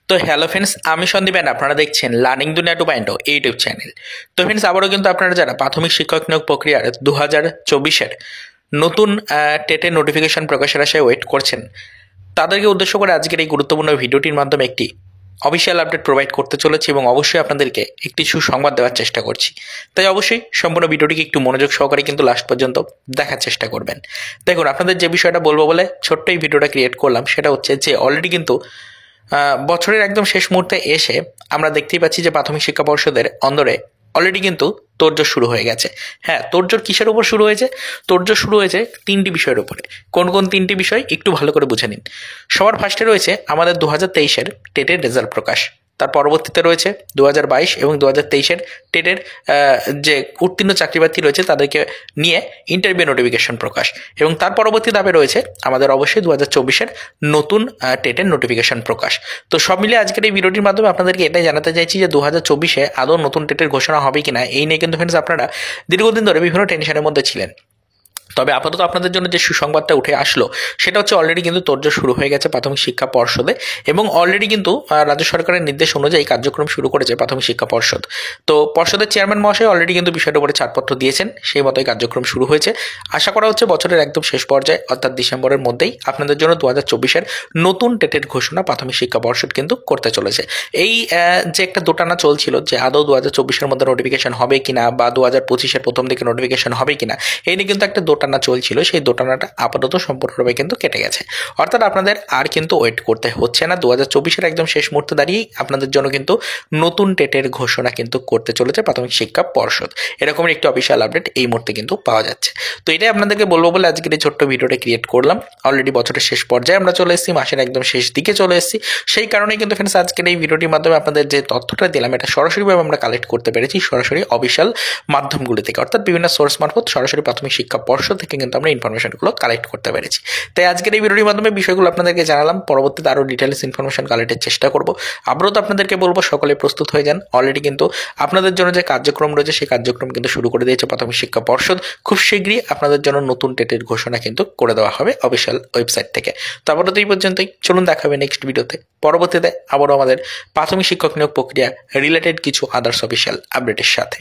তো hello friends, আমি Sandeep and আপনারা দেখছেন লার্নিং দুনিয়া 2.0 ইউটিউব চ্যানেল। তো ফ্রেন্ডস, আবারও কিন্তু আপনারা যারা প্রাথমিক শিক্ষক নিয়োগ প্রক্রিয়ার 2024-এর নতুন টেটের নোটিফিকেশন প্রকাশের আশায় ওয়েট করছেন, তাদেরকে উদ্দেশ্য করে আজকের এই গুরুত্বপূর্ণ ভিডিওটির মাধ্যমে একটি অফিসিয়াল আপডেট প্রোভাইড করতে চলেছি এবং অবশ্যই আপনাদেরকে একটি সুসংবাদ দেওয়ার চেষ্টা করছি। তাই অবশ্যই সম্পূর্ণ ভিডিওটিকে একটু মনোযোগ সহকারে কিন্তু লাস্ট পর্যন্ত দেখার চেষ্টা করবেন। দেখুন, আপনাদের যে বিষয়টা বলবো বলে ছোট্ট এই ভিডিওটা ক্রিয়েট করলাম সেটা হচ্ছে যে অলরেডি কিন্তু বছরের একদম শেষ মুহূর্তে এসে আমরা দেখতেই পাচ্ছি যে প্রাথমিক শিক্ষা পর্ষদের অন্দরে অলরেডি কিন্তু তোড়জোড় শুরু হয়ে গেছে। হ্যাঁ, তোড়জোড় কিসের উপর শুরু হয়েছে? তোড়জোড় শুরু হয়েছে তিনটি বিষয়ের উপরে। কোন কোন তিনটি বিষয় একটু ভালো করে বুঝে নিন। সবার ফার্স্টে রয়েছে আমাদের 2023-এর টেটের রেজাল্ট প্রকাশ। তার পরবর্তীতে রয়েছে 2022 এবং 2023-এর টেটের যে উত্তীর্ণ চাকরিপ্রার্থী রয়েছে তাদেরকে নিয়ে ইন্টারভিউ নোটিফিকেশন প্রকাশ, এবং তার পরবর্তী ধাপে রয়েছে আমাদের অবশ্যই 2024-এর নতুন টেটের নোটিফিকেশন প্রকাশ। তো সব মিলিয়ে আজকের এই ভিডিওটির মাধ্যমে আপনাদেরকে এটাই জানাতে চাইছি যে 2024-এ আদৌ নতুন টেটের ঘোষণা হবে কিনা, এই নিয়ে কিন্তু ফ্রেন্ডস আপনারা দীর্ঘদিন ধরে বিভিন্ন টেনশনের মধ্যে ছিলেন। তবে আপাতত আপনাদের জন্য যে সুসংবাদটা উঠে আসলো সেটা হচ্ছে অলরেডি কিন্তু তোড়জোড় শুরু হয়ে গেছে প্রাথমিক শিক্ষা পর্ষদে, এবং অলরেডি কিন্তু রাজ্য সরকারের নির্দেশ অনুযায়ী কার্যক্রম শুরু করেছে প্রাথমিক শিক্ষা পর্ষদ। তো পর্ষদের চেয়ারম্যান মহাশয় অলরেডি কিন্তু বিষয়টার উপরে ছাড়পত্র দিয়েছেন, সেই মতোই কার্যক্রম শুরু হয়েছে। আশা করা হচ্ছে বছরের একদম শেষ পর্যায়ে অর্থাৎ ডিসেম্বরের মধ্যেই আপনাদের জন্য 2024-এর নতুন টেটের ঘোষণা প্রাথমিক শিক্ষা পর্ষদ কিন্তু করতে চলেছে। এই যে একটা দোটানা চলছিল যে আদৌ 2024-এর মধ্যে নোটিফিকেশন হবে কিনা বা 2025-এর প্রথম দিকে নোটিফিকেশন হবে কিনা, এই নিয়ে কিন্তু একটা দোটানা চলছিল। সেই দোটানাটা আপাতত সম্পূর্ণভাবে কিন্তু কেটে গেছে, অর্থাৎ আপনাদের আর কিন্তু ওয়েট করতে হচ্ছে না। 2024-এর একদম শেষ মুহূর্তে দাঁড়িয়ে আপনাদের জন্য কিন্তু নতুন টেটের ঘোষণা কিন্তু করতে চলেছে প্রাথমিক শিক্ষা পর্ষদ। এরকমের একটি অফিসিয়াল আপডেট এই মুহূর্তে কিন্তু পাওয়া যাচ্ছে। তো এটাই আপনাদেরকে বলবো বলে আজকের এই ছোট্ট ভিডিওটা ক্রিয়েট করলাম। অলরেডি বছরের শেষ পর্যায়ে আমরা চলে এসেছি, মাসের একদম শেষ দিকে চলে এসেছি। সেই কারণেই কিন্তু ফ্রেন্ডস আজকের এই ভিডিওটির মাধ্যমে আপনাদের যে তথ্যটা দিলাম এটা সরাসরিভাবে আমরা কালেক্ট করতে পেরেছি সরাসরি অফিসিয়াল মাধ্যমগুলি থেকে, অর্থাৎ বিভিন্ন সোর্স মারফত সরাসরি প্রাথমিক শিক্ষা পর্ষদ থেকে কিন্তু আমরা ইনফরমেশনগুলো কালেক্ট করতে পেরেছি। তাই আজকের এই ভিডিওর মাধ্যমে বিষয়গুলো আপনাদেরকে জানালাম। পরবর্তীতে আরও ডিটেলস ইনফরমেশন কালেক্টের চেষ্টা করব। আবারও তো আপনাদেরকে বলবো সকলে প্রস্তুত হয়ে যান। অলরেডি কিন্তু আপনাদের জন্য যে কার্যক্রম রয়েছে সেই কার্যক্রম কিন্তু শুরু করে দিয়েছে প্রাথমিক শিক্ষা পর্ষদ। খুব শীঘ্রই আপনাদের জন্য নতুন টেটের ঘোষণা কিন্তু করে দেওয়া হবে অফিসিয়াল ওয়েবসাইট থেকে। তো আপাতত এই পর্যন্তই, চলুন দেখা হবে নেক্সট ভিডিওতে। পরবর্তীতে আবারও আমাদের প্রাথমিক শিক্ষক নিয়োগ প্রক্রিয়া রিলেটেড কিছু আদার্স অফিসিয়াল আপডেটের সাথে।